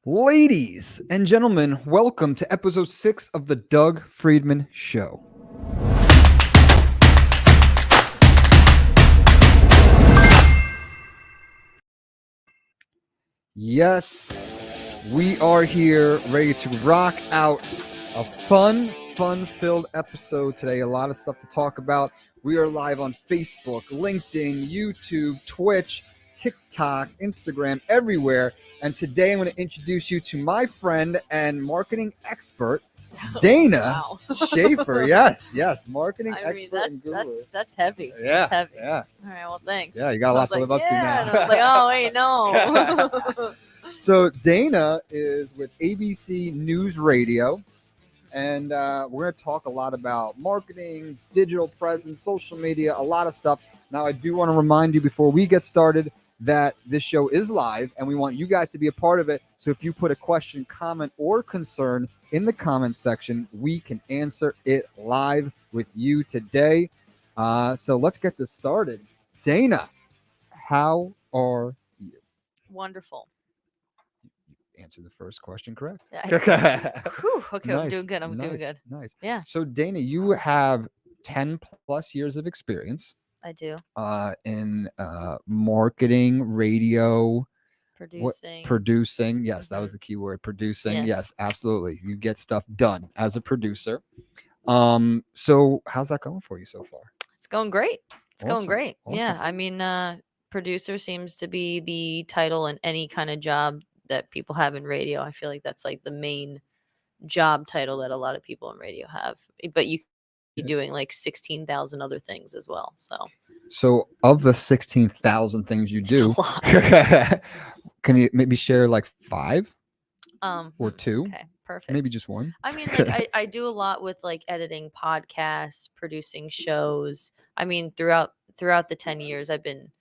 Ladies and gentlemen, welcome to episode 6 of the Doug Freidman Show. Yes, we are here ready to rock out a fun-filled episode today. A lot of stuff to talk about. We are live on Facebook, LinkedIn, YouTube, Twitch, TikTok, Instagram, everywhere. And today I'm going to introduce you to my friend and marketing expert, Dana Schaeffer. Yes, marketing expert and guru. That's heavy. Yeah, That's heavy. yeah. All right, well, thanks. Yeah, you got a lot to live up to now. And I was like, oh, wait, no. So Dana is with ABC News Radio, and we're going to talk a lot about marketing, digital presence, social media, a lot of stuff. Now, I do want to remind you before we get started that this show is live, and we want you guys to be a part of it. So if you put a question, comment, or concern in the comment section, we can answer it live with you today. So let's get this started. Dana, how are you? Wonderful. Answer the first question correct. Yeah. Okay, Nice, I'm doing good. I'm doing good. Nice. Yeah. So Dana, you have 10 plus years of experience I do. in marketing, radio, Producing. Yes, that was the key word. Producing. Yes. Yes, absolutely. You get stuff done as a producer. So how's that going for you so far? It's going great. It's going Awesome, great. awesome. Yeah. I mean, producer seems to be the title in any kind of job that people have in radio. I feel like that's like the main job title that a lot of people in radio have. But you be doing like 16,000 other things as well. So of the 16,000 things you do, It's a lot. can you maybe share like 5 or 2? Okay, perfect. Maybe just 1. I mean, like I do a lot with like editing podcasts, producing shows. I mean, throughout the 10 years I've been,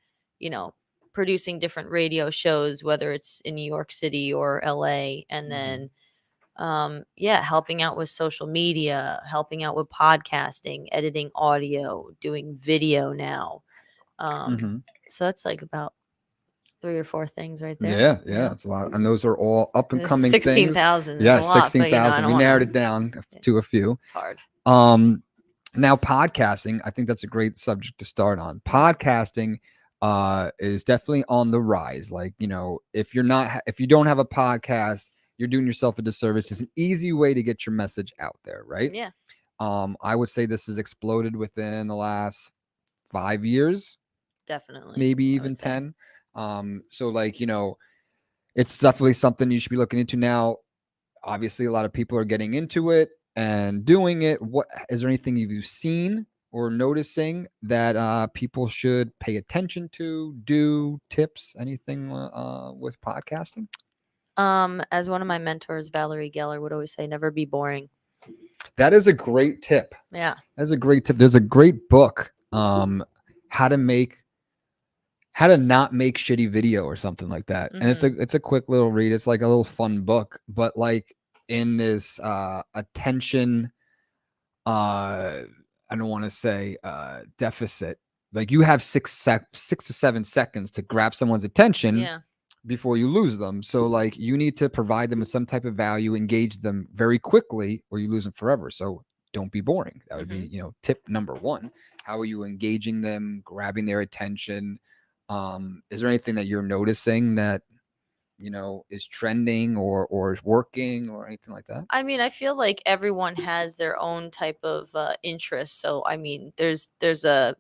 producing different radio shows, whether it's in New York City or LA, and then helping out with social media, helping out with podcasting, editing audio, doing video now. So that's like about 3 or 4 things right there. Yeah, it's a lot, and those are all up and coming 16,000 things. Yeah, is a lot, 16,000. We narrowed it down to a few. It's hard. Now podcasting, I think that's a great subject to start on. Podcasting is definitely on the rise. Like, if you don't have a podcast, you're doing yourself a disservice. It's an easy way to get your message out there, right? Yeah. I would say this has exploded within the last 5 years, Definitely. maybe even 10. So like, it's definitely something you should be looking into now. Obviously, a lot of people are getting into it and doing it. What is there anything you've seen or noticing that people should pay attention to, do, tips, anything with podcasting? As one of my mentors, Valerie Geller, would always say, never be boring. That is a great tip. Yeah. That's a great tip. There's a great book, how to not make shitty video or something like that. And it's a quick little read. It's like a little fun book, but like in this attention, I don't want to say deficit. Like you have 6 to 7 seconds to grab someone's attention before you lose them. So like you need to provide them with some type of value, engage them very quickly, or you lose them forever. So don't be boring. That would be, tip number 1. How are you engaging them, grabbing their attention? Is there anything that you're noticing that is trending or is working or anything like that? I mean, I feel like everyone has their own type of interest. So I mean, there's an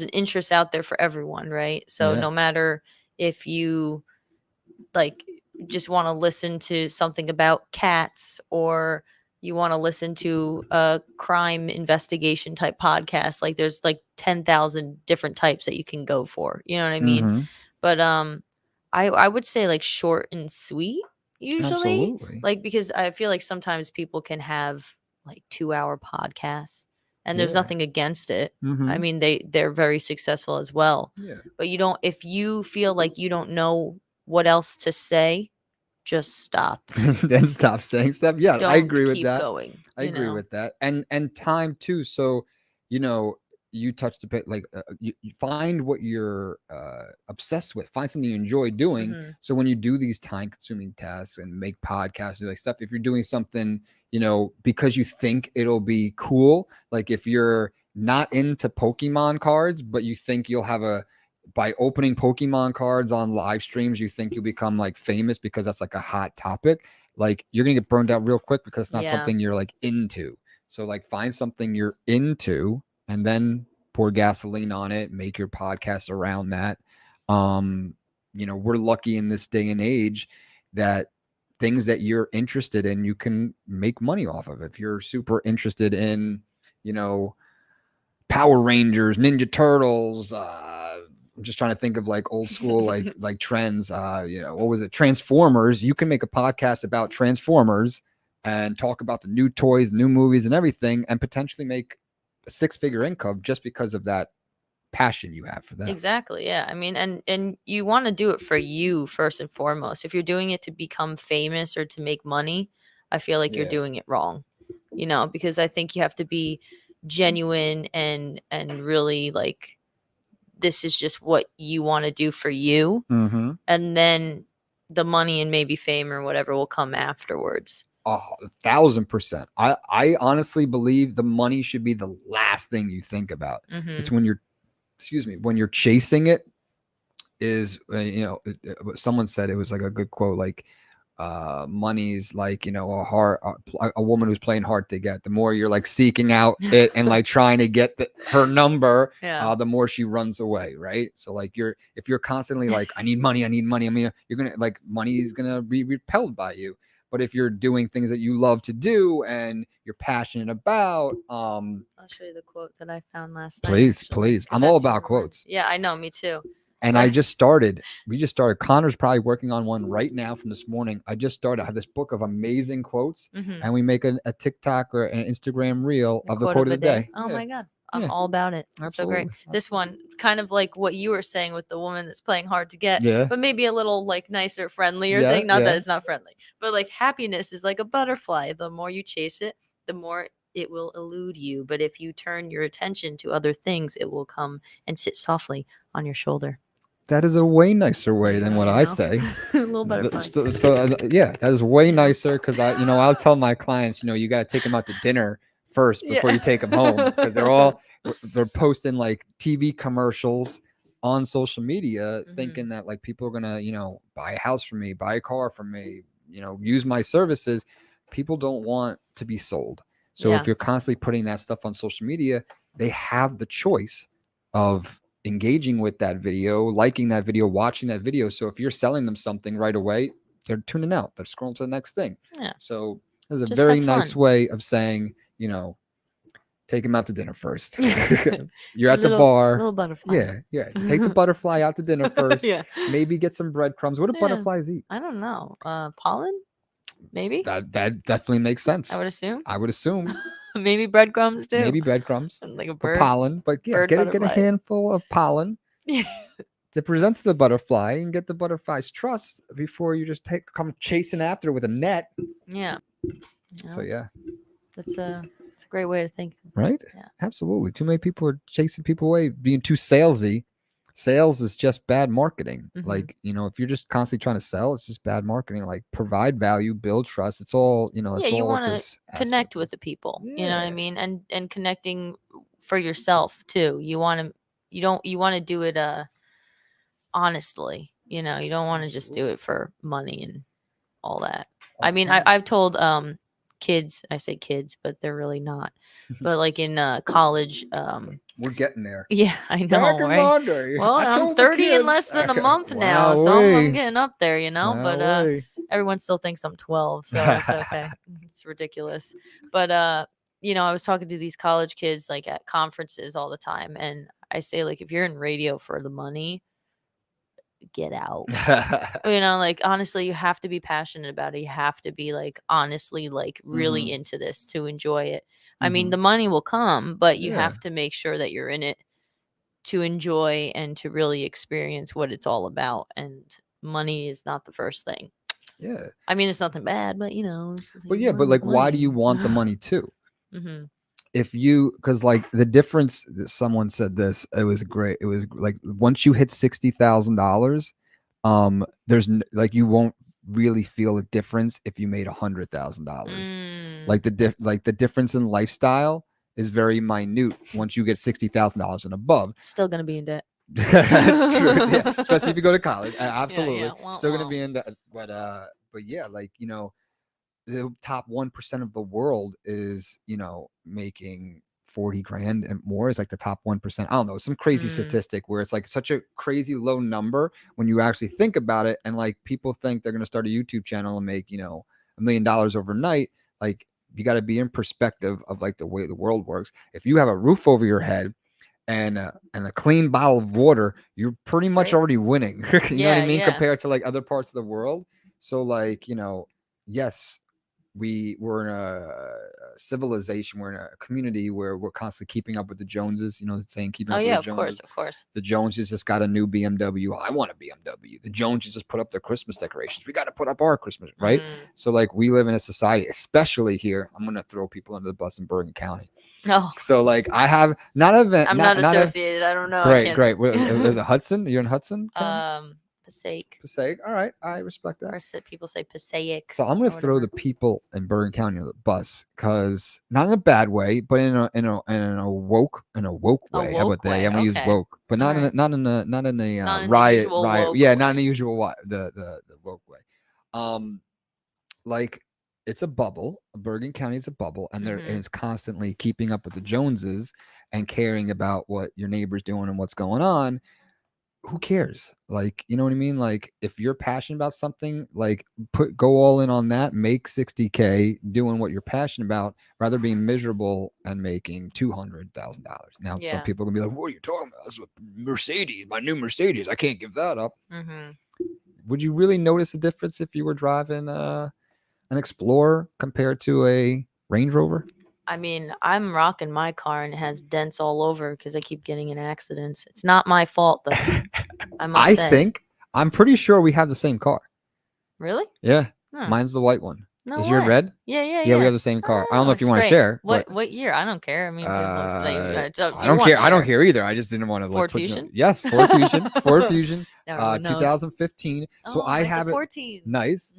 interest out there for everyone, right? So no matter if you like just want to listen to something about cats, or you want to listen to a crime investigation type podcast, like there's like 10,000 different types that you can go for. You know what I mean? But I would say like short and sweet usually. Absolutely. Like, because I feel like sometimes people can have like 2-hour podcasts, and there's nothing against it. I mean, they're very successful as well. Yeah. But if you feel like you don't know what else to say, just stop. Then stop saying stuff. Yeah, I agree with that. Going, I agree with that. And time too. So, you touched a bit, like you find what you're obsessed with, find something you enjoy doing. So when you do these time consuming tasks and make podcasts and like stuff, if you're doing something, because you think it'll be cool, like if you're not into Pokemon cards, but you think you'll have by opening Pokemon cards on live streams, you think you'll become like famous because that's like a hot topic, like you're gonna get burned out real quick because it's not something you're like into. So like find something you're into and then pour gasoline on it, make your podcast around that. We're lucky in this day and age that things that you're interested in, you can make money off of. If you're super interested in, Power Rangers, Ninja Turtles, I'm just trying to think of like old school like trends. What was it? Transformers. You can make a podcast about Transformers and talk about the new toys, new movies, and everything, and potentially make a 6-figure income just because of that passion you have for that. Exactly. Yeah. I mean, and you want to do it for you first and foremost. If you're doing it to become famous or to make money, I feel like you're doing it wrong. Because I think you have to be genuine and really like, this is just what you want to do for you. And then the money and maybe fame or whatever will come afterwards. 1,000%. I honestly believe the money should be the last thing you think about. It's when you're chasing it is, someone said, it was like a good quote, like, money's like, a woman who's playing hard to get. The more you're like seeking out it and like trying to get her number, the more she runs away, right? So like if you're constantly like, I need money, I mean, you're gonna like, money is gonna be repelled by you. But if you're doing things that you love to do and you're passionate about, I'll show you the quote that I found last night. Please. I'm all about quotes. Yeah, I know, me too. And we just started. Connor's probably working on one right now from this morning. I have this book of amazing quotes, and we make a TikTok or an Instagram reel of the quote of the day. Oh my God. I'm all about it. That's so great. This one, kind of like what you were saying with the woman that's playing hard to get, but maybe a little like nicer, friendlier thing. Not that it's not friendly, but like happiness is like a butterfly. The more you chase it, the more it will elude you. But if you turn your attention to other things, it will come and sit softly on your shoulder. That is a way nicer way than what I say. A little butterfly. That is way nicer, because I'll tell my clients, you got to take them out to dinner first before you take them home, because they're posting like TV commercials on social media, thinking that like people are gonna buy a house from me, buy a car from me, use my services. People don't want to be sold. So if you're constantly putting that stuff on social media, they have the choice of engaging with that video, liking that video, watching that video. So if you're selling them something right away, they're tuning out. They're scrolling to the next thing. Yeah. So there's a very nice way of saying, take them out to dinner first. You're at the bar. Little butterfly. Yeah. Take the butterfly out to dinner first. Maybe get some breadcrumbs. What do butterflies eat? I don't know. Pollen? Maybe. That definitely makes sense. I would assume. Maybe breadcrumbs too. Maybe breadcrumbs. Like a bird. Pollen. But yeah, get a handful of pollen to present to the butterfly and get the butterfly's trust before you just come chasing after with a net. Yeah. So yeah. It's a great way to think. Right? Yeah. Absolutely. Too many people are chasing people away, being too salesy. Sales is just bad marketing. Like, if you're just constantly trying to sell, it's just bad marketing. Like, provide value, build trust. It's all, you want to connect with the people. You know what I mean? And connecting for yourself too. You want to do it honestly. You don't want to just do it for money and all that. I mean, I've told kids, I say kids, but they're really not. But like in college, we're getting there. Yeah, I know, right? Well, I'm 30 in less than a month now, so I'm getting up there, but everyone still thinks I'm 12, so it's okay. It's ridiculous. But I was talking to these college kids like at conferences all the time, and I say, like, if you're in radio for the money, get out. Like, honestly, you have to be passionate about it. You have to be like, honestly, like really into this to enjoy it. I mean, the money will come, but you have to make sure that you're in it to enjoy and to really experience what it's all about. And money is not the first thing. Yeah. I mean, it's nothing bad, but but like, money. Why do you want the money too? if you, because like the difference, someone said this, it was great. It was like once you hit $60,000, there's like you won't really feel a difference if you made $100,000. Like the difference in lifestyle is very minute once you get $60,000 and above. Still gonna be in debt. True, yeah. Especially if you go to college, absolutely, Yeah, yeah. still gonna be in debt. But yeah, like the top 1% of the world is making 40 grand and more. Is like the top 1%. I don't know, some crazy statistic where it's like such a crazy low number when you actually think about it. And like people think they're gonna start a YouTube channel and make $1 million overnight. Like you got to be in perspective of like the way the world works. If you have a roof over your head and a clean bottle of water, you're pretty much already winning. You know what I mean? Compared to like other parts of the world. So like, yes, we're in a civilization, we're in a community where we're constantly keeping up with the Joneses, saying keeping up with the Joneses. Of course. The Joneses just got a new BMW. I want a BMW. The Joneses just put up their Christmas decorations. We got to put up our Christmas, right? So like we live in a society, especially here. I'm gonna throw people under the bus in Bergen County. Oh. So like I have not I'm not associated. I don't know. Great. There's a Hudson. You're in Hudson? Passaic. All right, I respect that. Or people say Passaic. So I'm going to throw the people in Bergen County on the bus, because not in a bad way, but in a woke way. How about that? I'm going to use woke, but not in a riot. Yeah, not in the usual the woke way. Like it's a bubble. Bergen County is a bubble, and and it's constantly keeping up with the Joneses and caring about what your neighbor's doing and what's going on. Who cares? Like, you know what I mean? Like, if you're passionate about something, like go all in on that, make 60K doing what you're passionate about, rather being miserable and making $200,000. Now, some people are gonna be like, "What are you talking about? This is Mercedes, my new Mercedes. I can't give that up." Would you really notice a difference if you were driving an Explorer compared to a Range Rover? I mean, I'm rocking my car and it has dents all over because I keep getting in accidents. It's not my fault though. I'm pretty sure we have the same car. Really? Yeah. Mine's the white one. No Is way. your red? Yeah. We have the same car. I don't know if you want to share. What year? I don't care. I mean, I don't care. I don't care either. I just didn't want to. Ford Fusion? Yes, Ford Fusion. Ford Fusion. 2015. So I have 14. Nice.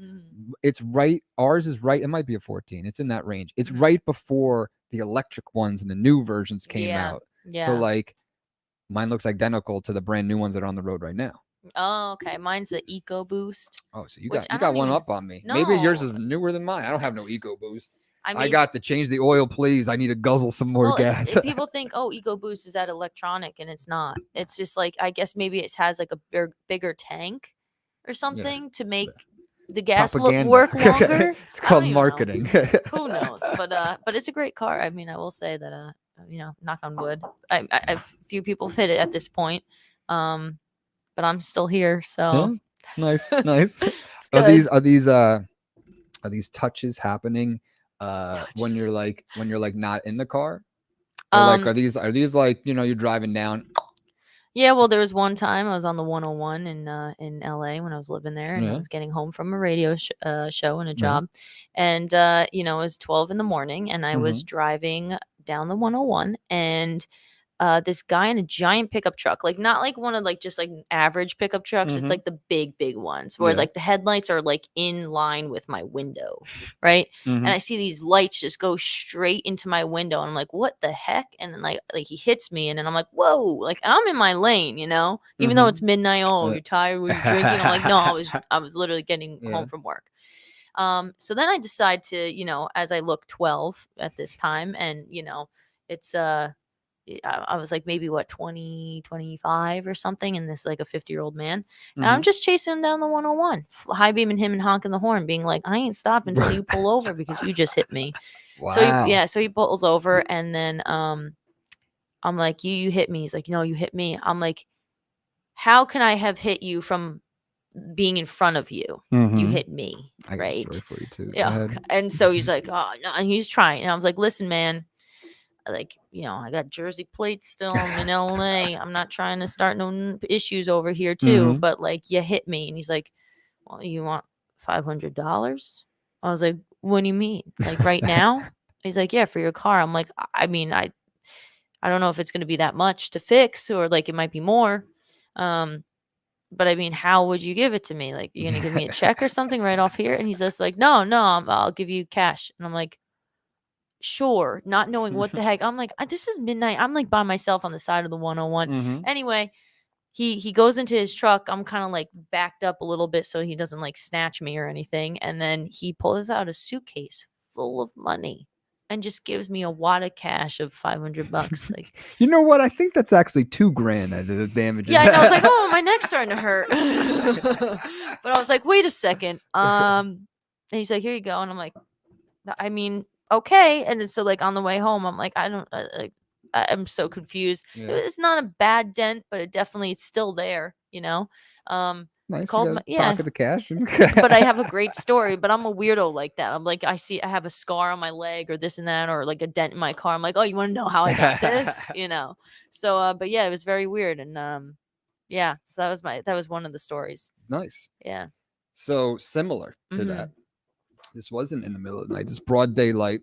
It's right. Ours is right. It might be a 14. It's in that range. It's right before the electric ones and the new versions came out. Yeah. So like, mine looks identical to the brand new ones that are on the road right now. Oh, okay. Mine's the EcoBoost. Oh, so you got one up on me. No. Maybe yours is newer than mine. I don't have no EcoBoost. I got to change the oil, please. I need to guzzle some more gas. People think, oh, EcoBoost is that electronic, and it's not. It's just like, I guess maybe it has like a bigger tank or something to make the gas work longer. It's called marketing. Who knows? But it's a great car. I mean, I will say that knock on wood, a few people have hit it at this point. But I'm still here, so nice. Are these touches happening when you're like not in the car? Or like are these like you're driving down? Yeah, well, there was one time I was on the 101 in LA when I was living there, and I was getting home from a radio show and a job, and it was 12 in the morning, and I was driving down the 101, and this guy in a giant pickup truck, like not like one of like just like average pickup trucks. It's like the big ones where like the headlights are like in line with my window, right? And I see these lights just go straight into my window, and I'm like, what the heck? And then like he hits me, and then I'm like, whoa, like I'm in my lane, even though it's midnight. Oh, you're tired? Were you drinking? I'm like, no, I was literally getting home from work. So then I decide to, as I look 12 at this time, and it's I was like maybe 20, 25 or something, and this like a 50-year-old man, and I'm just chasing him down the 101, high beaming him and honking the horn, being like, I ain't stopping until you pull over because you just hit me. Wow. So he pulls over, and then I'm like, you hit me. He's like, no, you hit me. I'm like, how can I have hit you from being in front of you? You hit me, right? I got a story for you too. Yeah. And so he's like, oh no, and he's trying, and I was like, listen, man. Like, I got Jersey plates still. I'm in LA. I'm not trying to start no issues over here too. But like, you hit me. And he's like, well, you want $500? I was like, what do you mean? Like right now? He's like, yeah, for your car. I'm like, I mean, I don't know if it's going to be that much to fix, or like it might be more. But I mean, how would you give it to me? Like, you're going to give me a check or something right off here? And he's just like, no, I'll give you cash. And I'm like, sure, not knowing what the heck. I'm like, this is midnight. I'm like by myself on the side of the 101. Mm-hmm. Anyway, he goes into his truck. I'm kind of like backed up a little bit so he doesn't like snatch me or anything. And then he pulls out a suitcase full of money and just gives me a wad of cash of $500. Like, you know what? I think that's actually $2,000 that the damages. yeah, and I was like, oh, my neck's starting to hurt. But I was like, wait a second. And he's like, here you go. And I'm like, I mean, okay. And then, so like on the way home, I'm like, I'm so confused. Yeah. It's not a bad dent, but it's still there, you know. Nice. Called Pocket the cash. But I have a great story. But I'm a weirdo like that. I'm like, I have a scar on my leg or this and that, or like a dent in my car. I'm like, oh, you want to know how I got this? You know. So, but yeah, it was very weird, and yeah. So that was one of the stories. Nice. Yeah. So similar to that. This wasn't in the middle of the night. It's broad daylight,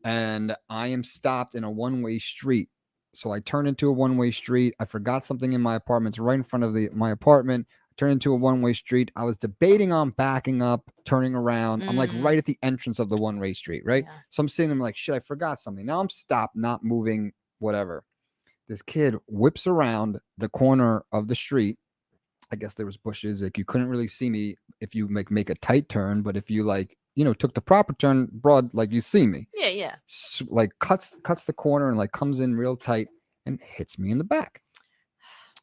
and I am stopped in a one-way street. So I turn into a one-way street. I forgot something in my apartment. It's right in front of my apartment. I turn into a one-way street. I was debating on backing up, turning around. I'm like right at the entrance of the one-way street, right? Yeah. So I'm sitting there like, shit, I forgot something. Now I'm stopped, not moving, whatever. This kid whips around the corner of the street. I guess there was bushes. Like you couldn't really see me if you make a tight turn, but if you like, took the proper turn broad, like you see me. Yeah, yeah. Like cuts the corner and like comes in real tight and hits me in the back.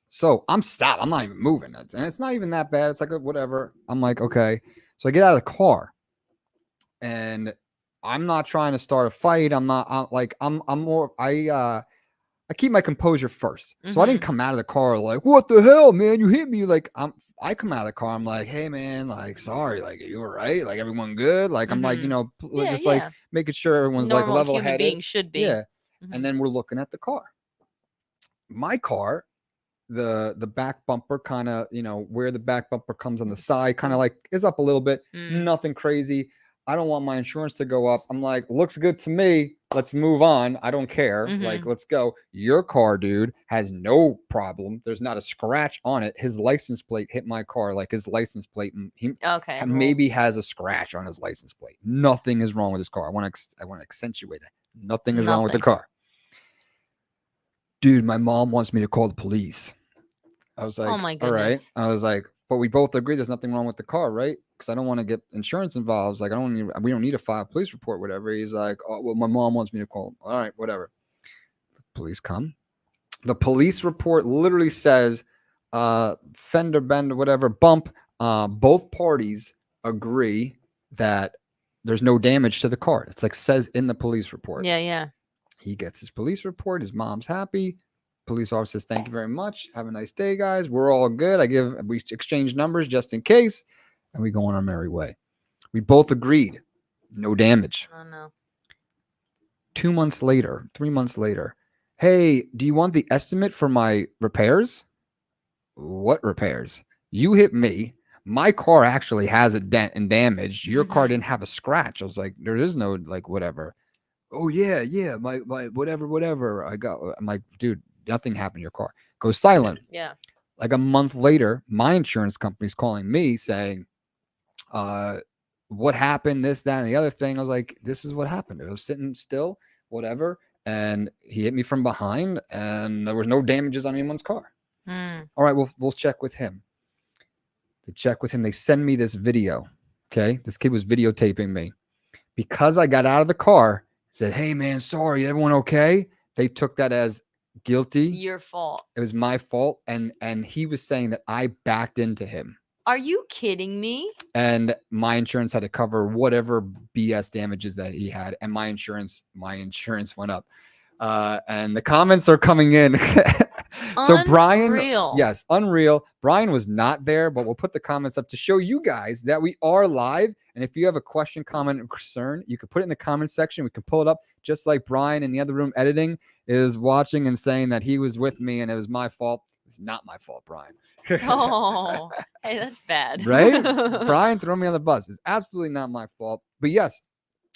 So I'm stopped. I'm not even moving. And it's not even that bad. It's like whatever. I'm like, okay. So I get out of the car and I'm not trying to start a fight. I'm more, I keep my composure first. So I didn't come out of the car like, what the hell, man? You hit me. Like I come out of the car. I'm like, hey man, like, sorry. Like, are you all right? Like everyone good? Like, I'm like, like making sure everyone's normal, like level headed. Being should be. Yeah. And then we're looking at the car. My car, the back bumper kind of, where the back bumper comes on the side, kind of like is up a little bit. Nothing crazy. I don't want my insurance to go up. I'm like, looks good to me. Let's move on. I don't care. Like, let's go. Your car, dude, has no problem. There's not a scratch on it. His license plate hit my car. Like his license plate, he maybe has a scratch on his license plate. Nothing is wrong with his car. I want to accentuate that. Nothing is wrong with the car. Dude, my mom wants me to call the police. I was like, oh my goodness. All right. I was like, but we both agree there's nothing wrong with the car, right? Because I don't want to get insurance involved. Like, we don't need a file police report, whatever. He's like, oh, well, my mom wants me to call him. All right, whatever. The police come. The police report literally says, fender bender, whatever, bump. Both parties agree that there's no damage to the car. It's like says in the police report. Yeah, yeah. He gets his police report. His mom's happy. Police officer says, thank you very much. Have a nice day, guys. We're all good. We exchange numbers just in case. And we go on our merry way. We both agreed. No damage. Oh, no. 3 months later. Hey, do you want the estimate for my repairs? What repairs? You hit me. My car actually has a dent and damage. Your car didn't have a scratch. I was like, there is no like whatever. Oh yeah. My whatever. I'm like, dude, nothing happened to your car. Goes silent. Yeah. Like a month later, my insurance company's calling me saying, what happened? This, that, and the other thing. I was like, this is what happened. I was sitting still, whatever. And he hit me from behind and there was no damages on anyone's car. All right, we'll check with him. They check with him. They send me this video. Okay. This kid was videotaping me because I got out of the car, said, hey man, sorry. Everyone okay? They took that as guilty. Your fault. It was my fault. And he was saying that I backed into him. Are you kidding me? And my insurance had to cover whatever BS damages that he had. And my insurance went up. And the comments are coming in. So Brian, yes, unreal. Brian was not there, but we'll put the comments up to show you guys that we are live. And if you have a question, comment, or concern, you can put it in the comment section. We can pull it up just like Brian in the other room editing is watching and saying that he was with me and it was my fault. It's not my fault, Brian. Oh, hey, that's bad. Right? Brian threw me on the bus. It's absolutely not my fault. But yes,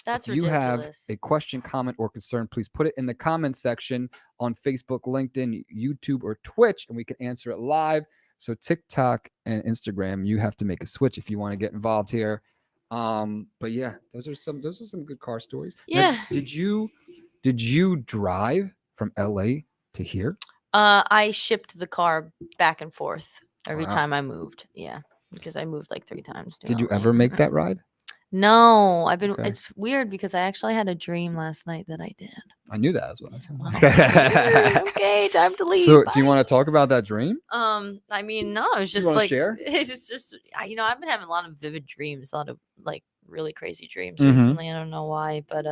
That's If you have ridiculous. a question, comment, or concern, please put it in the comment section on Facebook, LinkedIn, YouTube, or Twitch, and we can answer it live. So TikTok and Instagram, you have to make a switch if you want to get involved here. But yeah, those are some good car stories. Now, Yeah. did you drive from LA to here? I shipped the car back and forth every Wow. time I moved. Yeah, because I moved like 3 times to Did you LA. ever make that ride? No, Okay. It's weird because I actually had a dream last night that I did. I knew that as well. Oh, okay, time to leave. So, Bye. do you want to talk about that dream? I mean, no, it's You just wanna like share? it's just I've been having a lot of vivid dreams, a lot of like really crazy dreams Mhm. recently. I don't know why, but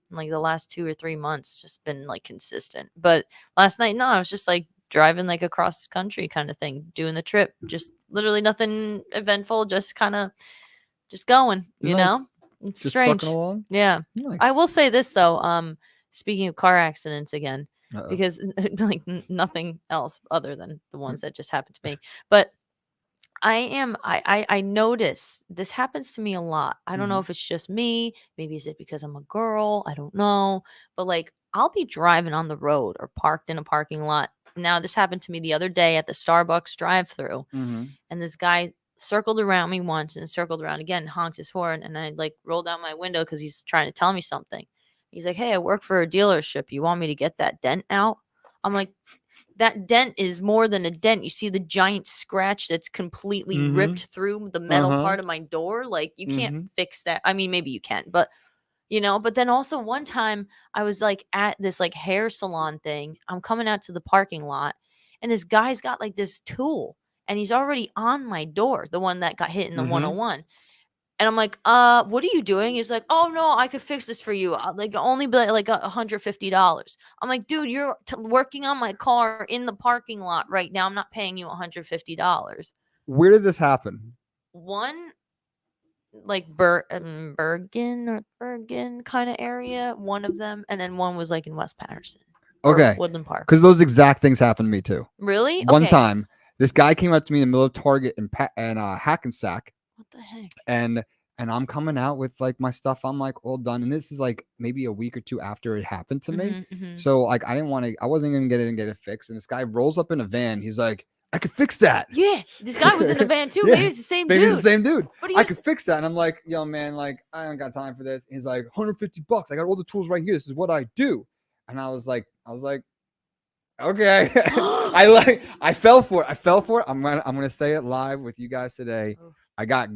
like the last 2 or 3 months just been like consistent. But last night, no, I was just like driving like across country kind of thing, doing the trip, just literally nothing eventful, just kind of just going, you Nice. know? It's Just strange. trucking along. Yeah. Nice. I will say this though, speaking of car accidents again, Uh-oh. because like nothing else other than the ones that just happened to me. But I notice this happens to me a lot. I don't know Mhm. if it's just me, maybe is it because I'm a girl? I don't know. But like I'll be driving on the road or parked in a parking lot. Now this happened to me the other day at the Starbucks drive-through, Mhm. and this guy circled around me once and circled around again, honked his horn, and I like rolled out my window because he's trying to tell me something. He's like, "Hey, I work for a dealership. You want me to get that dent out?" I'm like, that dent is more than a dent. You see the giant scratch that's completely ripped through the metal part of my door. Like, you can't fix that. I mean, maybe you can, but but then also one time I was like at this like hair salon thing. I'm coming out to the parking lot, and this guy's got like this tool, and he's already on my door, the one that got hit in the 101. And I'm like, what are you doing? He's like, oh no, I could fix this for you. Like only be like $150. I'm like, dude, you're working on my car in the parking lot right now. I'm not paying you $150. Where did this happen? One like Bergen kind of area, one of them, and then one was like in West Patterson or Okay, Woodland Park. because those exact things happened to me too. Really? One Okay. time, this guy came up to me in the middle of Target in Hackensack, What the heck? and I'm coming out with like my stuff. I'm like all done, and this is like maybe a week or two after it happened to me. So like I didn't want to. I wasn't gonna get it and get it fixed. And this guy rolls up in a van. He's like, I could fix that. Yeah, this guy was in the van too. Yeah, Maybe it's the same maybe dude. it's the same dude. But I could fix that. And I'm like, yo, man, like I don't got time for this. He's like, $150. I got all the tools right here. This is what I do. And I was like, okay. I fell for it. I'm gonna say it live with you guys today. Oof. I got.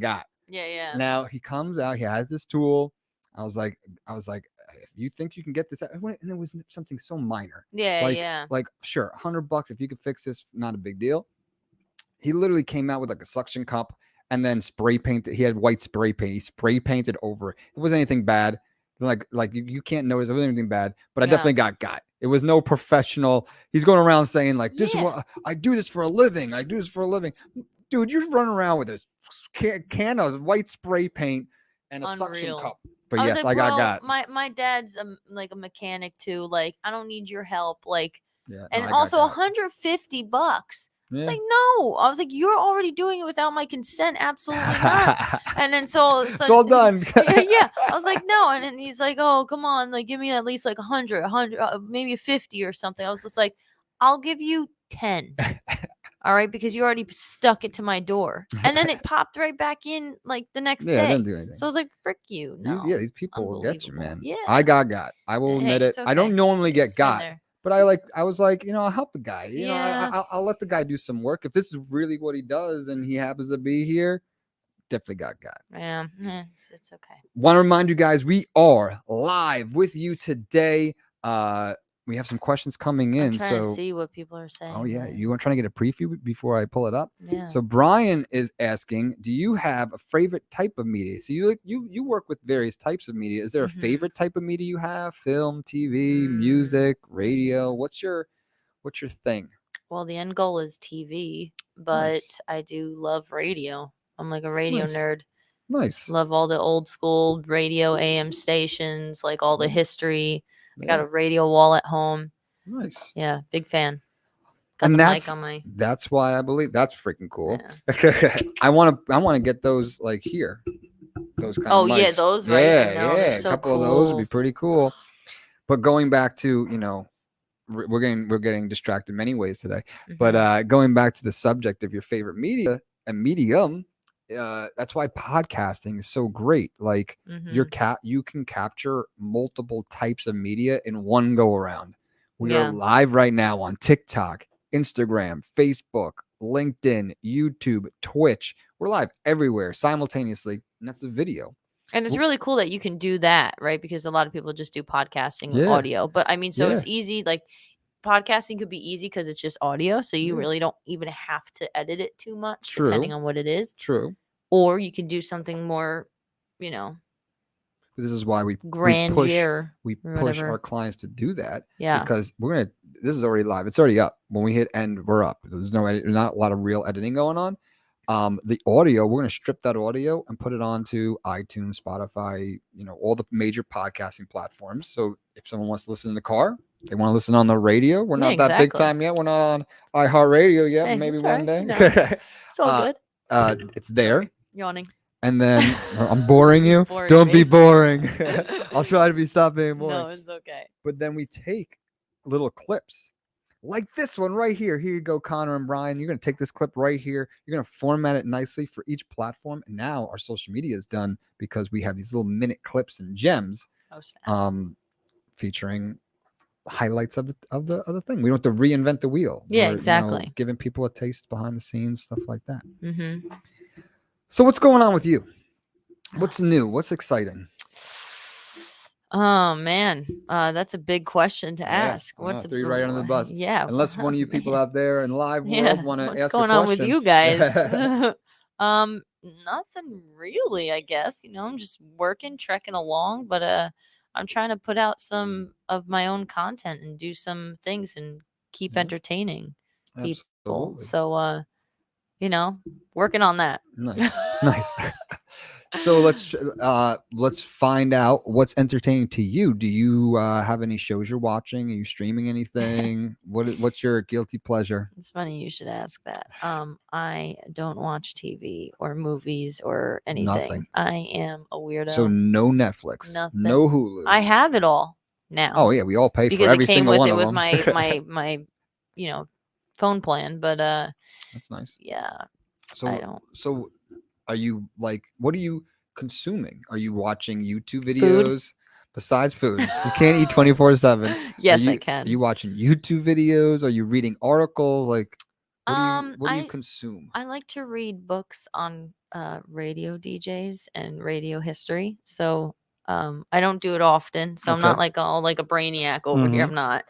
Yeah. Now he comes out. He has this tool. I was like, if you think you can get this out, and it was something so minor. Yeah. Like sure, $100 if you could fix this, not a big deal. He literally came out with like a suction cup and then spray painted. He had white spray paint. He spray painted over it. It wasn't anything bad. Like you can't notice it wasn't anything bad, but I definitely got. It was no professional. He's going around saying like, "This is what I do this for a living. I do this for a living." Dude, you're running around with this can of white spray paint and a suction cup. But yes, like, I got. My dad's like a mechanic too. Like, I don't need your help. Like, Yeah, and I also got. $150. Yeah. It's like, no. I was like, you're already doing it without my consent. Absolutely not. And then so it's all done. yeah. I was like, no. And then he's like, oh, come on, like give me at least like 100, maybe 50 or something. I was just like, I'll give you 10. All right, because you already stuck it to my door, and then it popped right back in like the next day. I didn't do anything. So I was like, "Frick you!" No, these people will get you, man. Yeah, I got. I will admit it. Okay. I don't normally get got, but I was like, I'll help the guy. I'll let the guy do some work. If this is really what he does, and he happens to be here, definitely got. Yeah, it's okay. Want to remind you guys, we are live with you today. We have some questions coming in. I'm trying to see what people are saying. Oh yeah, you are trying to get a preview before I pull it up. Yeah. So Brian is asking, do you have a favorite type of media? So you work with various types of media. Is there a favorite type of media you have? Film, TV, music, radio? What's your thing? Well, the end goal is TV, but I do love radio. I'm like a radio nerd. Nice. Love all the old school radio AM stations, like all the history. I got a radio wall at home. Nice. Yeah, big fan. Got and that's why I believe that's freaking cool. Yeah. I want to get those like here. those kind Oh of mics. yeah, those right. Yeah, No, they're yeah. A so couple cool. of those would be pretty cool. But going back to, we're getting distracted many ways today. But going back to the subject of your favorite media and medium, that's why podcasting is so great. Like you can capture multiple types of media in one go around. We are live right now on TikTok, Instagram, Facebook, LinkedIn, YouTube, Twitch. We're live everywhere simultaneously, and that's a video. And it's really cool that you can do that, right? Because a lot of people just do podcasting with audio. But I mean, so it's easy. Like podcasting could be easy because it's just audio. So you really don't even have to edit it too much, depending on what it is. True. Or you can do something more, This is why we push our clients to do that. Yeah. Because this is already live. It's already up. When we hit end, we're up. There's not a lot of real editing going on. The audio, we're going to strip that audio and put it onto iTunes, Spotify, all the major podcasting platforms. So if someone wants to listen in the car, they want to listen on the radio. We're not that big time yet. We're not on iHeartRadio yet. Hey, maybe one day. No. It's all good. It's there. Sorry. Yawning. And then I'm boring you. Don't be boring. I'll try to stop being boring. No, it's okay. But then we take little clips like this one right here. Here you go, Connor and Brian. You're going to take this clip right here. You're going to format it nicely for each platform. And now our social media is done because we have these little minute clips and gems featuring highlights of the thing. We don't have to reinvent the wheel. Yeah, exactly. Giving people a taste behind the scenes, stuff like that. Mm-hmm. So what's going on with you? What's new? What's exciting? Oh man, that's a big question to ask. What's threw you right under the bus? Yeah. Unless one of you people out there in live world want to ask a question. What's going on with you guys? Nothing really, I guess. I'm just working, trekking along, but I'm trying to put out some of my own content and do some things and keep entertaining people. Absolutely. So working on that. Nice. So let's find out what's entertaining to you. Do you have any shows you're watching? Are you streaming anything? What's your guilty pleasure? It's funny you should ask that. I don't watch TV or movies or anything. Nothing. I am a weirdo. So no Netflix, nothing. No Hulu. I have it all now. Oh yeah, we all pay for every single one of them. Because it came with it with my phone plan. But that's nice. Yeah. So I don't. So are you what are you consuming? Are you watching YouTube videos? Food? Besides food, you can't eat 24/7. Yes, I can. Are you watching YouTube videos? Are you reading articles? What do you consume? I like to read books on radio DJs and radio history. So I don't do it often. So I'm not like a brainiac over here. I'm not.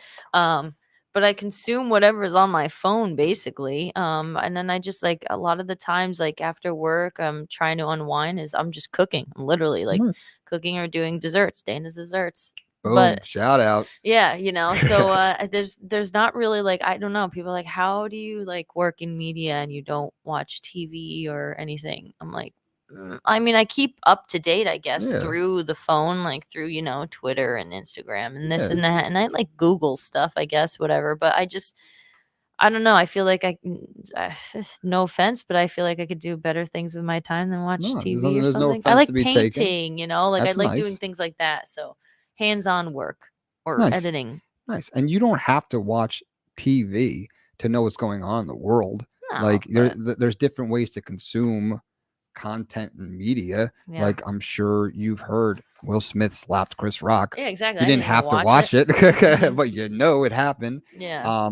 But I consume whatever is on my phone, basically. And then I just a lot of the times, after work, I'm trying to unwind. I'm just cooking. I'm literally cooking or doing desserts, Dana's desserts. Boom! But shout out. Yeah, So there's not really I don't know. People are how do you work in media and you don't watch TV or anything? I'm like. I mean, I keep up to date, I guess, through the phone, through, Twitter and Instagram and this and that. And I Google stuff, I guess, whatever. But I don't know. I feel like no offense, but I feel like I could do better things with my time than watch TV or something. I like painting, I like doing things like that. So hands-on work or editing. Nice. And you don't have to watch TV to know what's going on in the world. No, there's different ways to consume content and media. I'm sure you've heard Will Smith slapped Chris Rock. Yeah, exactly. You didn't have to watch it. But it happened. Yeah.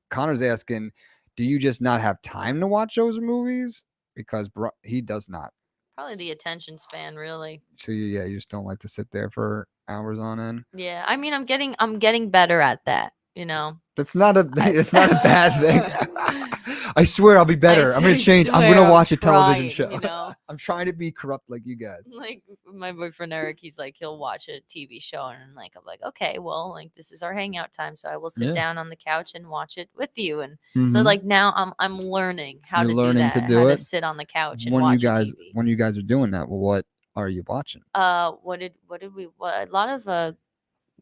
Connor's asking, do you just not have time to watch those movies? Because he does not. Probably the attention span, really. So you just don't like to sit there for hours on end. Yeah, I mean, I'm getting better at that. It's not a bad thing. I swear I'll be better. I'm gonna change. I'm gonna watch a television show. I'm trying to be corrupt like you guys. Like my boyfriend Eric, he'll watch a TV show and I'm like, okay, well, this is our hangout time, so I will sit down on the couch and watch it with you. And so now I'm learning how to do that. To sit on the couch and watch TV. When you guys are doing that, well, what are you watching? A lot of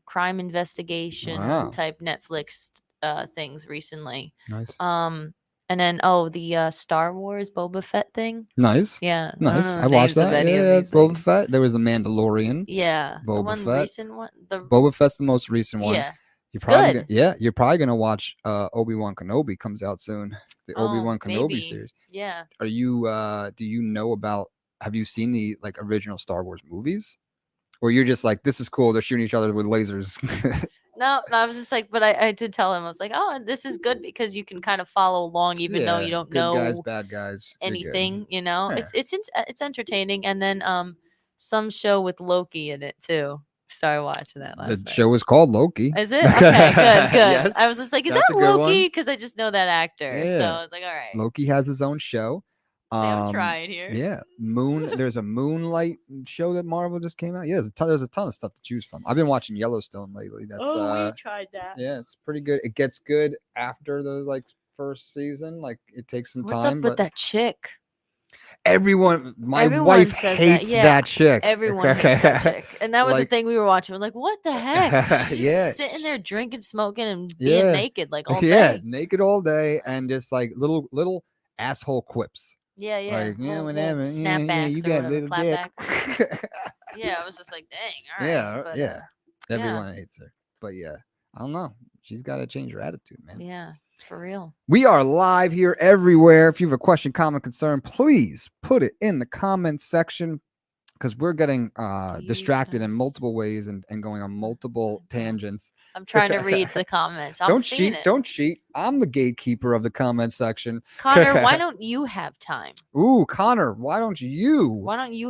crime investigation type Netflix things recently. Nice. And then the Star Wars Boba Fett thing. Nice. Yeah, I don't Nice. know the I watched names of that. any of Yeah, these Boba things. Fett. There was the Mandalorian. Yeah, the Boba one Fett. recent one. The Boba Fett's the most recent one. yeah, You're it's probably good. you're probably gonna watch Obi-Wan Kenobi comes out soon. The Oh, Obi-Wan Kenobi maybe. series. Yeah. Are you do you know about have you seen the like original Star Wars movies? Or you're just like, this is cool, they're shooting each other with lasers. No, I was just like, but I did tell him, I was like, oh, this is good because you can kind of follow along even though you don't good guys, know bad guys. You're good. anything. You know, Yeah. it's entertaining. And then some show with Loki in it too. Started watching that The last night. show is called Loki. Is it? Okay, good, good. Yes, I was just like, is that's that a good one. Loki? Because I just know that actor. So Yeah. I was like, all right. Loki has his own show. See, I'm trying here. Yeah, There's a Moonlight show that Marvel just came out. Yeah, there's a ton of stuff to choose from. I've been watching Yellowstone lately. That's we tried that. yeah, it's pretty good. It gets good after the like first season. Like it takes some What's time. up with but that chick? My Everyone wife says hates Yeah, that chick. everyone hates that chick, and that was the Like- thing we were watching. We're like, what the heck? She's Yeah. just sitting there drinking, smoking, and Yeah. being naked like all Yeah, day. naked all day and just like little asshole quips. Yeah, yeah. Like, yeah, Little whatever. snapbacks you or got whatever, little dick. clapbacks. Yeah, I was just like, dang, all right. Yeah, But, yeah. yeah. Everyone hates her. But yeah, I don't know. She's got to change her attitude, man. Yeah, for real. We are live here everywhere. If you have a question, comment, concern, please put it in the comments section because we're getting distracted in multiple ways and going on multiple tangents. I'm trying to read the comments. Don't cheat. Don't cheat. I'm the gatekeeper of the comment section. Connor, why don't you have time? Ooh, Connor, why don't you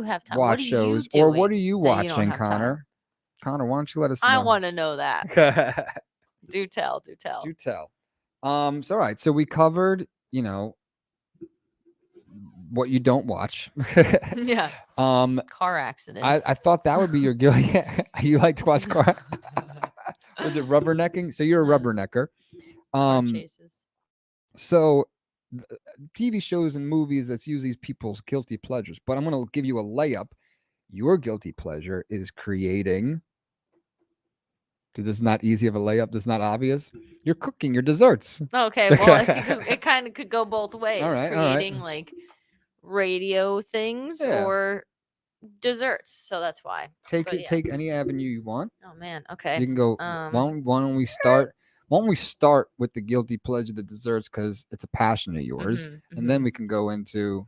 have time? watch shows? Or what are you watching, Connor? Time? Connor, why don't you let us know? I want to know that. Do tell. Do tell. So all right. So we covered, what you don't watch. Yeah. Car accidents. I thought that would be your guilty. You like to watch car. Was it rubbernecking? So you're a rubbernecker. Chases. So TV shows and movies, that's usually people's guilty pleasures. But I'm going to give you a layup. Your guilty pleasure is creating. This is not easy of a layup. This is not obvious. You're cooking your desserts. Okay, well, it kind of could go both ways. All right, creating like radio things or desserts. So that's why. Take any avenue you want. Oh man. Okay. You can go. Why don't we start? Why don't we start with the guilty pleasure, the desserts, because it's a passion of yours, and then we can go into.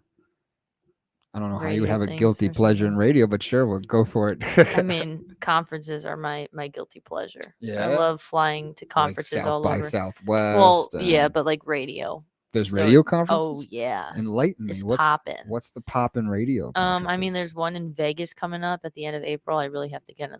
I don't know how you would have a guilty pleasure in radio, but sure, we'll go for it. I mean, conferences are my guilty pleasure. Yeah, I love flying to conferences like South all by over. Southwest. Well, yeah, but like radio. There's radio conferences. Oh yeah, enlighten me. It's poppin'. What's the poppin' radio? I mean, there's one in Vegas coming up at the end of April. I really have to get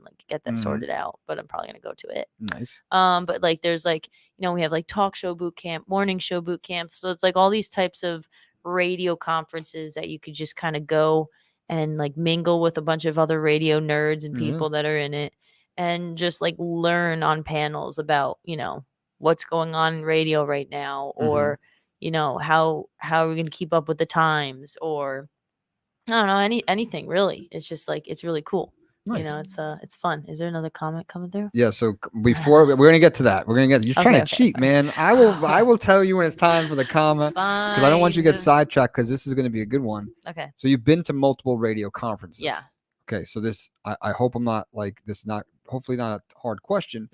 that sorted out, but I'm probably gonna go to it. Nice. But like, there's like, we have like talk show boot camp, morning show boot camp. So it's like all these types of radio conferences that you could just kind of go and like mingle with a bunch of other radio nerds and people that are in it, and just like learn on panels about what's going on in radio right now, or how are we going to keep up with the times, or I don't know, anything really. It's just like, it's really cool. Nice. It's fun. Is there another comment coming through? Yeah. So before we're gonna get to that, you're trying to cheat, fine. man. I will tell you when it's time for the comment because I don't want you to get sidetracked because this is going to be a good one. Okay. So you've been to multiple radio conferences. Yeah. Okay. So this, I hope I'm not like this. Hopefully not a hard question,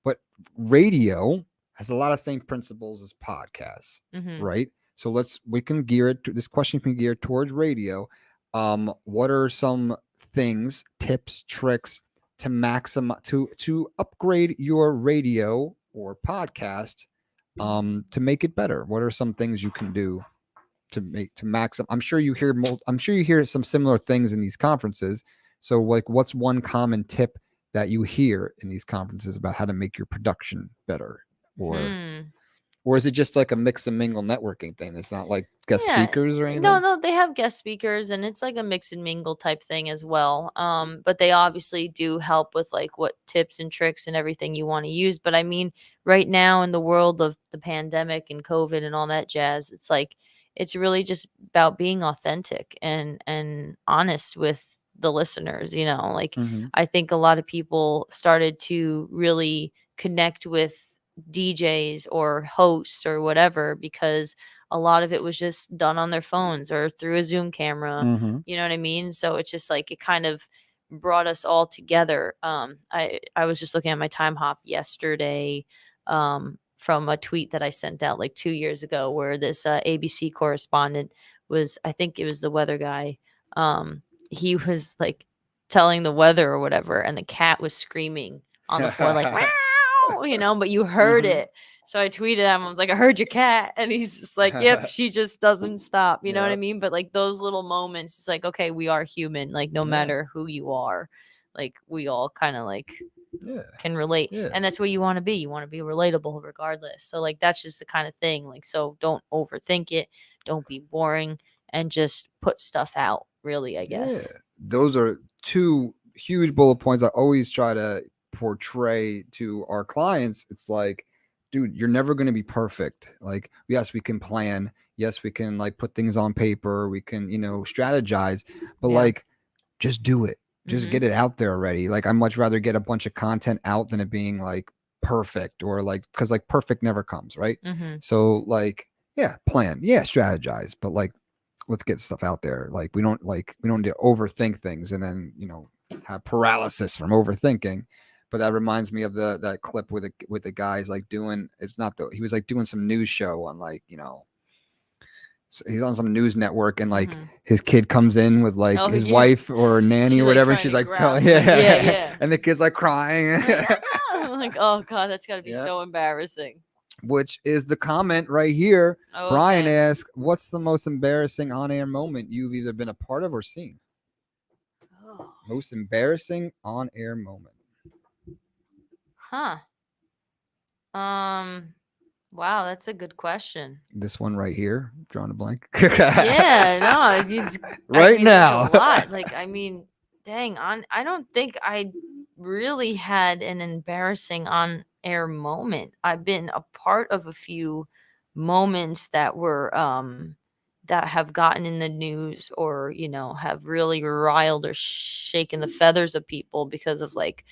but radio has a lot of same principles as podcasts, right? So we can gear it. This question can gear towards radio. What are some things, tips, tricks to maximize to upgrade your radio or podcast to make it better? What are some things you can do to maximize? I'm sure you hear some similar things in these conferences. So like, what's one common tip that you hear in these conferences about how to make your production better, or is it just like a mix and mingle networking thing? It's not like guest speakers or anything? No, they have guest speakers, and it's like a mix and mingle type thing as well. But they obviously do help with like what tips and tricks and everything you want to use. But I mean, right now in the world of the pandemic and COVID and all that jazz, it's like, it's really just about being authentic and honest with the listeners, like I think a lot of people started to really connect with DJs or hosts or whatever because a lot of it was just done on their phones or through a Zoom camera. Mm-hmm. You know what I mean? So it's just like it kind of brought us all together. I was just looking at my time hop yesterday, from a tweet that I sent out like 2 years ago, where this ABC correspondent was, I think it was the weather guy. He was like telling the weather or whatever, and the cat was screaming on the floor like wow, but you heard Mm-hmm. it. So I tweeted him, I was like, I heard your cat. And he's just like, yep, she just doesn't stop. You know what I Yep. mean? But like those little moments, it's like, okay, we are human. Like no Yeah. matter who you are, like we all kind of like Yeah. can relate. Yeah. And that's what you want to be. You want to be relatable regardless. So like that's just the kind of thing. Like, so don't overthink it. Don't be boring, and just put stuff out, really, I guess. Yeah. Those are two huge bullet points I always try to portray to our clients. It's like, dude, you're never going to be perfect. Like, yes, we can plan. Yes, we can like put things on paper. We can, strategize, but Yeah. like, just do it. Just Mhm. get it out there already. Like, I'd much rather get a bunch of content out than it being like perfect, or like, because like perfect never comes, right? Mhm. So like, yeah, plan, yeah, strategize, but like, let's get stuff out there. Like, we don't need to overthink things and then have paralysis from overthinking. But that reminds me of that clip with the guys like doing, it's not the, he was like doing some news show on like, he's on some news network, and like Mhm. his kid comes in with like Oh, his yeah. wife or nanny She's, or like, whatever, and trying she's to like grab telling, him. yeah, Yeah. and the kid's like crying. Like, "Ah!" Like, oh god, that's got to be Yep. so embarrassing. Which is the comment right here. Oh, Brian okay. asks, what's the most embarrassing on-air moment you've either been a part of or seen? Oh. Most embarrassing on-air moment. Huh. Wow, that's a good question. This one right here, drawing a blank. Yeah, no, it's Right there's now. a lot. Like, I mean, dang, I don't think I really had an embarrassing on-air moment. I've been a part of a few moments that were that have gotten in the news, or, have really riled or shaken the feathers of people because of like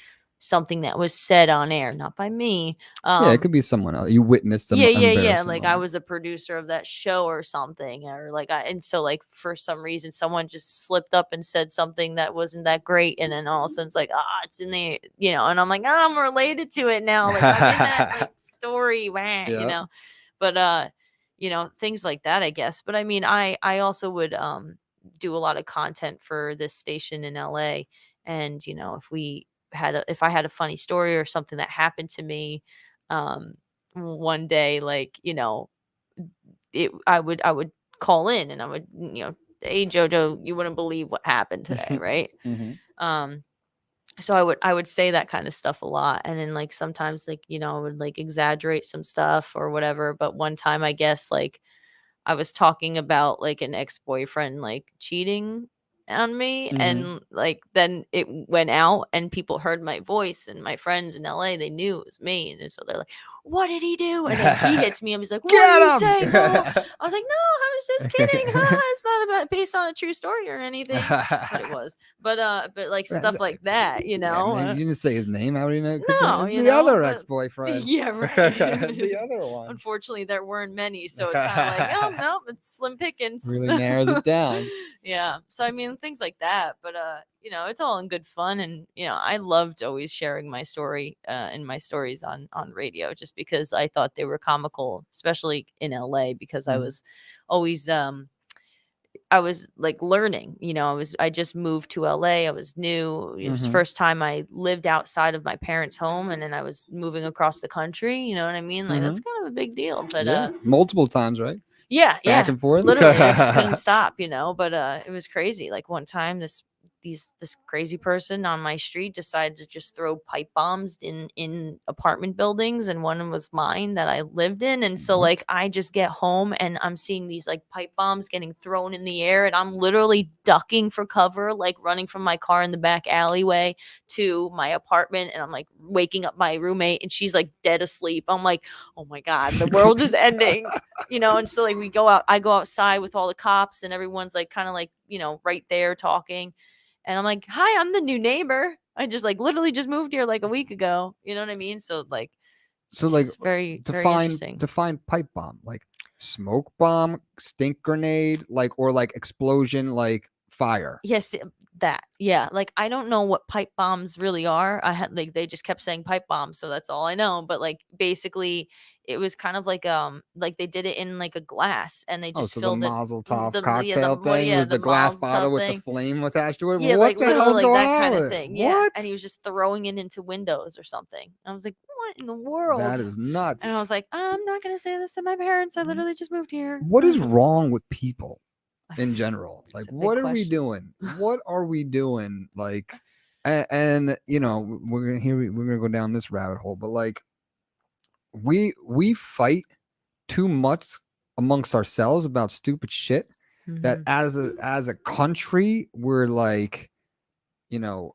something that was said on air, not by me. Yeah, it could be someone else. You witnessed some Yeah. embarrassing Like I moment. was a producer of that show or something, or like and so like for some reason someone just slipped up and said something that wasn't that great, and then all of a sudden it's like, it's in the, and I'm like, I'm related to it now. Like I'm in that like story, Yeah. But things like that, I guess. But I mean, I also would do a lot of content for this station in LA, and if I had a funny story or something that happened to me, one day, like, I would call in, and I would, hey Jojo, you wouldn't believe what happened today, right? Mm-hmm. So I would say that kind of stuff a lot, and then like sometimes, like, I would like exaggerate some stuff or whatever. But one time, I guess, like, I was talking about like an ex-boyfriend like cheating on me, Mm-hmm. and like then it went out and people heard my voice, and my friends in LA, they knew it was me, and so they're like, what did he do? And then he hits me and he's like, what are you Get him. saying, Mo? I was like, no, I was just kidding. It's not about based on a true story or anything. But it was. But like stuff like that, Yeah, man, you didn't say his name. How do you know? It could be, no, it's the other but ex-boyfriend. yeah, right. The other one. Unfortunately, there weren't many, so it's kind of like, oh no, it's slim pickings. Really narrows it down. Yeah. So I mean, things like that. But it's all in good fun, and I loved always sharing my story and my stories on radio, just because I thought they were comical, especially in LA, because I was always I was like learning, I just moved to LA. I was new. It was the first time I lived outside of my parents' home, and then I was moving across the country. You know what I mean? Like that's kind of a big deal. But yeah, multiple times, right? yeah, Back and forth. literally, I just couldn't stop. But it was crazy. Like one time, this crazy person on my street decided to just throw pipe bombs in apartment buildings, and one was mine that I lived in. And so like I just get home and I'm seeing these like pipe bombs getting thrown in the air, and I'm literally ducking for cover, like running from my car in the back alleyway to my apartment, and I'm like waking up my roommate, and she's like dead asleep. I'm like, oh my god, the world is ending. And so like I go outside with all the cops, and everyone's like kind of like, right there talking. And I'm like, hi, I'm the new neighbor. I just like literally just moved here like a week ago. You know what I mean? So like, So like just very, very define interesting. define pipe bomb. Like smoke bomb, stink grenade, like, or like explosion, like fire. Yes, that. Yeah, like I don't know what pipe bombs really are. I had like they just kept saying pipe bombs, so that's all I know. But like basically, it was kind of like they did it in like a glass, and they Oh, just so the filled it. Mazel Tov The yeah the cocktail what thing yeah was the the glass Mazel bottle Tov with the thing. flame attached to it. Yeah, What like the literally hell's like going that on kind with of it? thing. Yeah, What? and he was just throwing it into windows or something. I was like, what in the world? That is And I nuts. was like, I'm not gonna say this to my parents. I literally just moved here. What is wrong with people in It's general? Like, a big what are we question. doing? What are we doing? Like, and you know, we're gonna go down this rabbit hole, but like, we fight too much amongst ourselves about stupid shit that Mhm. as a country we're like, you know,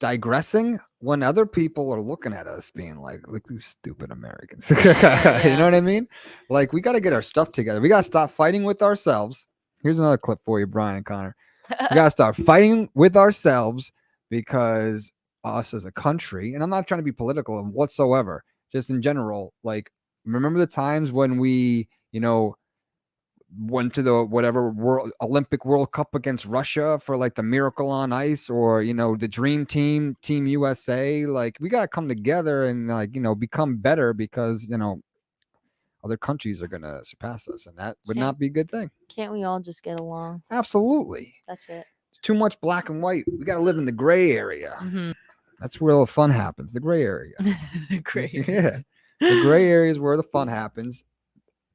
digressing when other people are looking at us being like, look, these stupid Americans. Yeah, You know yeah. what I mean? Like, we got to get our stuff together. We got to stop fighting with ourselves. Here's another clip for you, Brian and Connor. We got to start fighting with ourselves because us as a country, and I'm not trying to be political whatsoever, just in general, like, remember the times when we, you know, went to the whatever Olympic World Cup against Russia for like the Miracle on Ice, or you know, the Dream Team, Team USA. Like, we got to come together and, like, you know, become better, because you know, other countries are gonna surpass us, and that would Can't not be a good thing. can't we all just get along? Absolutely, That's it. it's too much black and white. We got to live in the gray area. Mhm. That's where all the fun happens. The gray area. Great. Yeah, the gray area is where the fun happens.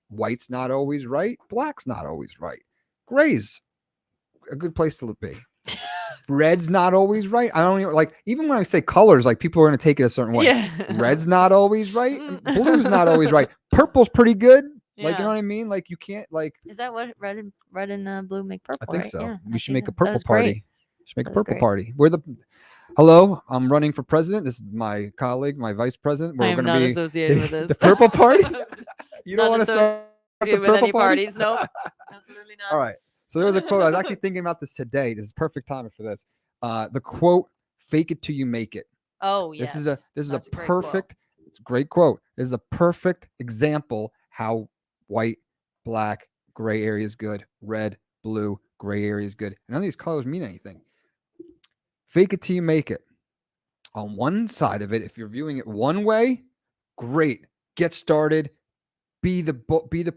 White's not always right. Black's not always right. Gray's a good place to be. Red's not always right. I don't even like, even when I say colors, like, people are going to take it a certain way. Yeah. Red's not always right. And blue's not always right. Purple's pretty good. Like, you know Yeah. what I mean? Like, you can't, like, Is that what red and blue make I purple, think right? so. Yeah. We I should see make a that. That purple was great. party. Should make a That was purple great. party. We're the hello. I'm running for president. This is my colleague, my vice president. I We're am going to not be associated with the this. purple party. You don't Not want to start the associated with purple any party? parties. Nope. Absolutely not. All right. So there was a quote. I was actually thinking about this today. This is perfect timing for this. The quote, "Fake it till you make it." Oh This yes. is a this is That's a great quote. perfect, it's a great quote. This is a perfect example how white, black, gray area is good, red, blue, gray area is good. None of these colors mean anything. Fake it till you make it. On one side of it, if you're viewing it one way, great. Get started. Be the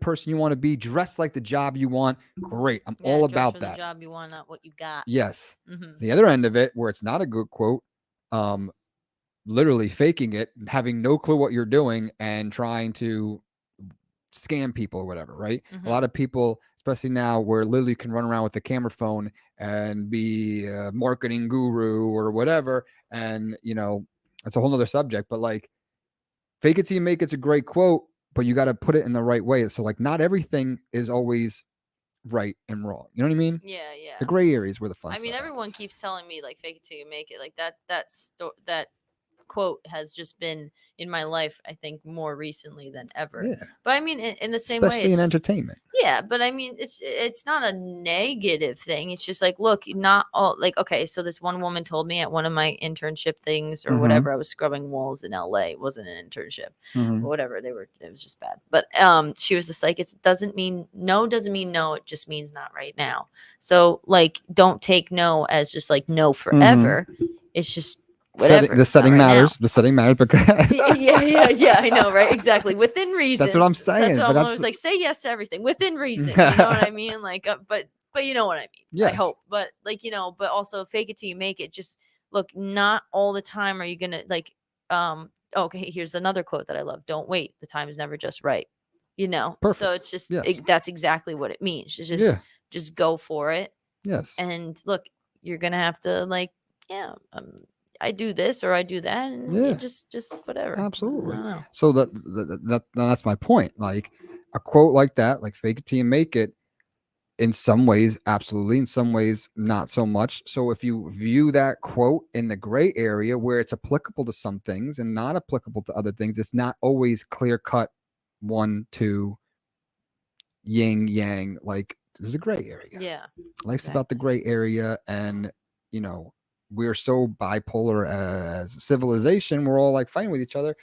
person you want to be. Dress like the job you want. Great. I'm all Dress about for the that. job you want, not what you got. Yes. Mm-hmm. The other end of it, where it's not a good quote, um, literally faking it, having no clue what you're doing, and trying to scam people or whatever, right? Mm-hmm. A lot of people, especially now, where literally can run around with a camera phone and be a marketing guru or whatever. And, you know, that's a whole nother subject, but like, fake it till you make it's a great quote, but you got to put it in the right way. So, like, not everything is always right and wrong. You know what I mean? Yeah, yeah. The gray area is where the fun I mean, stuff everyone happens. keeps telling me like fake it till you make it. Like that quote has just been in my life, I think, more recently than ever. Yeah. But I mean, in the same way, Especially in entertainment. yeah, but I mean, it's not a negative thing. It's just like, look, not all like okay. So this one woman told me at one of my internship things or whatever, I was scrubbing walls in LA. It wasn't an internship, or whatever they were. It was just bad. But she was just like, it doesn't mean no. It just means not right now. So like, don't take no as just like no forever. It's just whatever. The setting right matters. now. The setting matters because yeah. I know, right? Exactly. Within reason. that's what I'm saying. That's what But I'm always like. Say yes to everything within reason. You know what I mean? Like, but you know what I mean. Yes. I hope. But like, you know, but also fake it till you make it. Just look. Not all the time are you gonna like. Okay. Here's another quote that I love. Don't wait. The time is never just right. You know. Perfect. So it's just yes. That's exactly what it means. It's just go for it. Yes. And look, you're gonna have to like, yeah. I do this or I do that, and just whatever. Absolutely. I don't know. So that's my point. Like, a quote like that, like "fake it till you make it," in some ways, absolutely. In some ways, not so much. So if you view that quote in the gray area, where it's applicable to some things and not applicable to other things, it's not always clear cut. 1, 2, yin yang. Like, there's a gray area. Yeah. Life's about the gray area, and you know, we're so bipolar as a civilization. We're all like fighting with each other.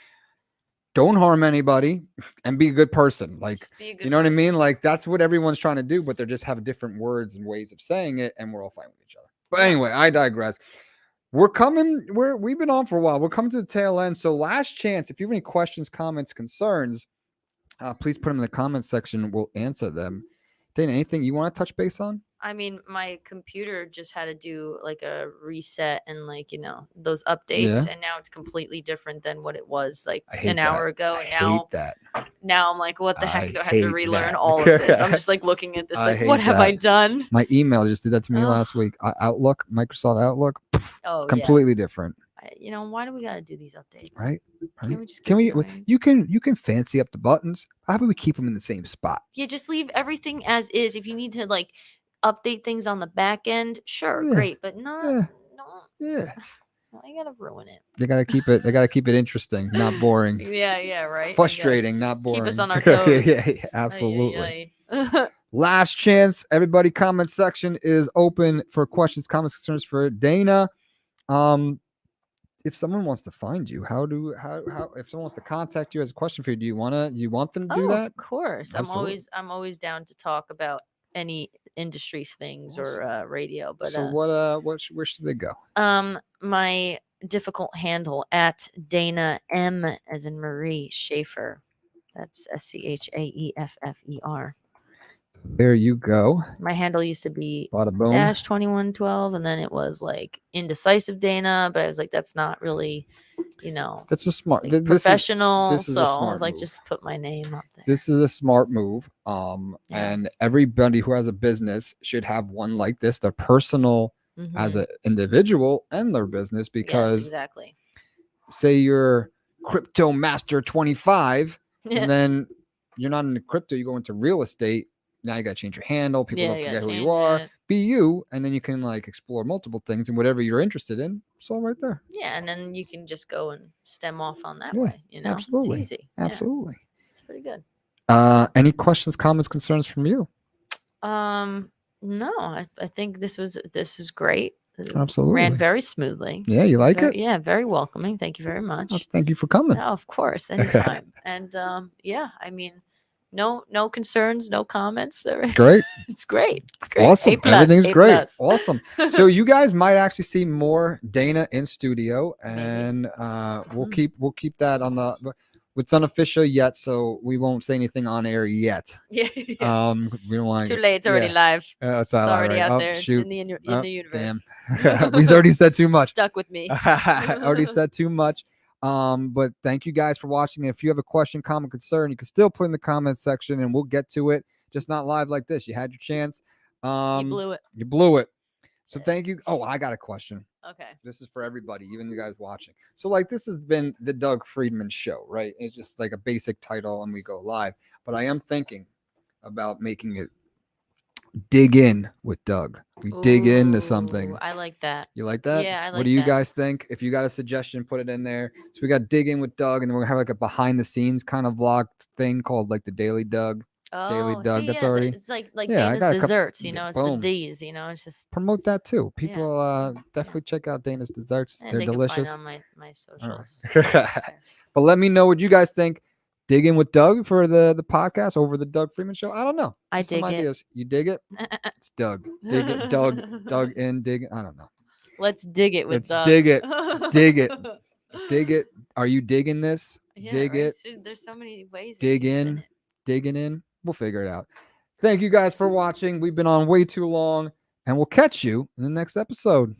don't harm anybody and be a good person. Like, Just be a good you know what I mean? person. Like, that's what everyone's trying to do, but they just have different words and ways of saying it, and we're all fine with each other. But Yeah. anyway, I digress. We've been on for a while. We're coming to the tail end. So last chance, if you have any questions, comments, concerns, please put them in the comments section. We'll answer them. Dana, anything you want to touch base on? I mean, my computer just had to do like a reset and like, those updates. Yeah. And now it's completely different than what it was like I hate an hour ago. And hate that. now I'm like, what the heck? I Do I have to hate relearn that. all of this? I'm just like looking at this, I like, hate what have I that. done? My email just did that to me Ugh. last week. Outlook, Microsoft Outlook, Oh, completely different. Why do we got to do these updates? Right? Can we just you can fancy up the buttons. How about we keep them in the same spot? Yeah, just leave everything as is. If you need to like update things on the back end, sure, Yeah. great, but no. Yeah. I gotta ruin it. They gotta keep it interesting, not boring. Yeah, right. Frustrating, not boring. Keep us on our toes. yeah, absolutely. Last chance. Everybody, comment section is open for questions, comments, concerns for Dana. If someone wants to find you, how if someone wants to contact you as a question for you, do you want them to do that? Of course. Absolutely. I'm always down to talk about any industry things or radio. But so where should they go? My difficult handle at Dana M as in Marie Schaeffer. That's SCHAEFFER. There you go. My handle used to be Bada -2112, and then it was like Indecisive Dana, but I was like, that's not really, that's a smart professional. This is so a smart I was like, move. just put my name up there. This is a smart move. And everybody who has a business should have one like this. They're personal as an individual and their business, because yes, exactly. Say you're Crypto Master 25, and then you're not into crypto, you go into real estate. Now you got to change your handle. People don't forget who you are. Be you, and then you can like explore multiple things and whatever you're interested in. It's all right there. Yeah, and then you can just go and stem off on that way. Absolutely, it's easy. Absolutely, it's pretty good. Any questions, comments, concerns from you? No, I think this was great. Absolutely, ran very smoothly. Yeah, you like it? Yeah, very welcoming. Thank you very much. Thank you for coming. Yeah, of course, anytime. And I mean, no concerns, no comments. Great. It's great. Awesome. Everything's great. Awesome. So you guys might actually see more Dana in studio, and we'll keep that on the. It's unofficial yet, so we won't say anything on air yet. Yeah. We don't want too late. It's already live. It's already out there. Shoot. It's in the universe. Damn. We've already said too much. Stuck with me. Already said too much. But thank you guys for watching. If you have a question, comment, concern, you can still put in the comment section and we'll get to it. Just not live like this. You had your chance. You blew it. So thank you. Oh, I got a question. Okay. This is for everybody, even you guys watching. So like this has been the Doug Freidman show, right? It's just like a basic title and we go live. But I am thinking about making it dig in with Doug. We dig into something. I like that. You like that? Yeah, I like that. What do you guys think? If you got a suggestion, put it in there. So we got dig in with Doug, and then we're gonna have like a behind the scenes kind of vlog thing called like the Daily Doug. Daily Doug. That's already. It's like Dana's desserts. It's boom. the D's. It's just promote that too. People definitely check out Dana's desserts. And they're delicious. Can find on my socials. But let me know what you guys think. Dig in with Doug for the podcast over the Doug Freidman show. I don't know. I dig some ideas. You dig it? It's Doug. Dig it. Doug in. Dig it. I don't know. Let's dig it with Doug. Dig it. Dig it. Dig it. Are you digging this? Yeah, dig it. There's so many ways. Dig in. Digging in. We'll figure it out. Thank you guys for watching. We've been on way too long, and we'll catch you in the next episode.